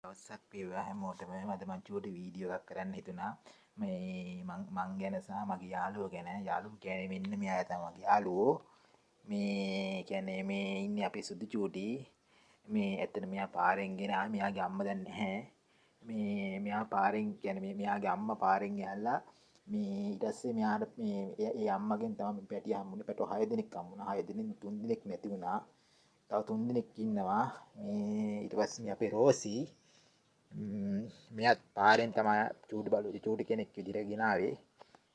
දවසක් වේවා හැමෝටම අද මං චූටි වීඩියෝ එකක් කරන්න හිතුණා මේ මං ගැන සහ මගේ යාළුවෝ ගැන. යාළුවෝ කියන්නේ මෙන්න මෙයා තමයි මගේ යාළුවෝ. මේ කියන්නේ මේ ඉන්නේ අපේ සුදු චූටි. මේ ඇත්තට මෙයා පාරෙන් ගෙන ආවේ. මෙයාගේ අම්මා දැන් නැහැ. මේ මෙයා පාරෙන් කියන්නේ මෙයාගේ අම්මා පාරෙන් ඇල්ලා මේ ඊට පස්සේ මෙයාට මේ ඒ අම්මගෙන් තමයි පැටිය හම්බුනේ. පැටව 6 දෙනෙක් හම්බුණා. 6 දෙනෙන් 3 දෙනෙක් නැති වුණා. තව 3 දෙනෙක් ඉන්නවා. මේ ඊට පස්සේ මේ අපේ රෝසි මෙයාත් පාරෙන් තමයි චූටි කෙනෙක් විදිහට ගෙනාවේ.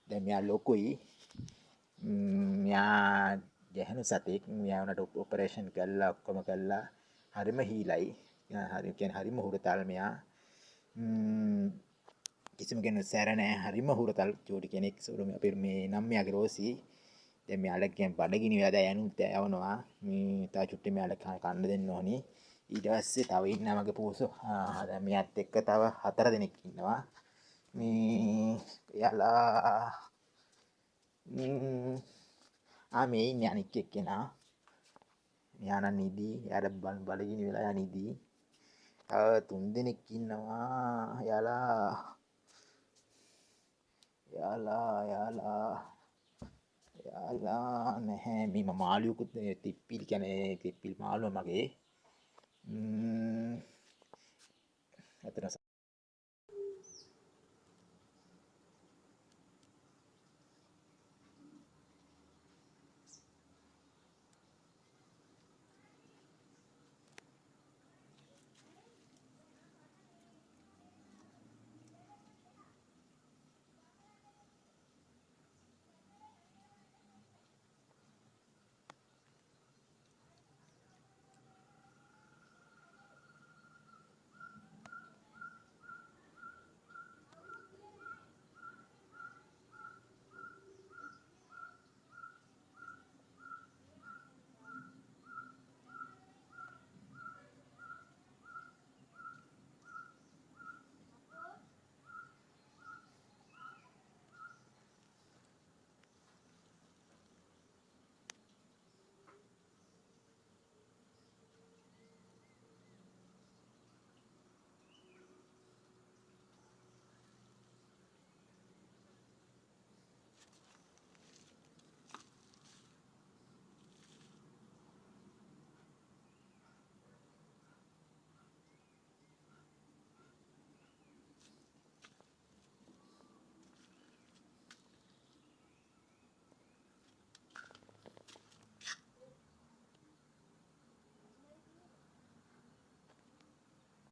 දැන් මෙයා ලොකුයි. මෙයා ගැහණු සතෙක්. මෙයා උනට ඔපරේෂන් කළා ඔක්කොම කළා. හරිම හීලයි. හරි කියන්නේ හරිම හුරතල් මෙයා. කිසිම කෙනෙක් සැර නැහැ. හරිම හුරතල් චූටි කෙනෙක්. අපේ මේ නම් මෙයාගේ රෝසි. දැන් මෙයාට කියන්නේ බඩගිනි වෙලා දැන් යනුත් යවනවා. මේ තා චුට්ටි මෙයාට කන්න දෙන්න ඕනි. ඊට පස්සේ තව ඉන්නවා මගේ පූසෝ. දැන් මෙයාත් එක්ක තව 4 දෙනෙක් ඉන්නවා. මේ එයාලා මේ ඉන්නේ අනික් එක්කෙනා. මෙයා නම් නිදි. එයාට බඩගිනි වෙලා යා නිදි. තව 3 දෙනෙක් ඉන්නවා. යාලා නැහැ. මේ මාළුවෙකුත් තිප්පිලි කියන්නේ තිප්පිලි මාළුවා මගේ. අතන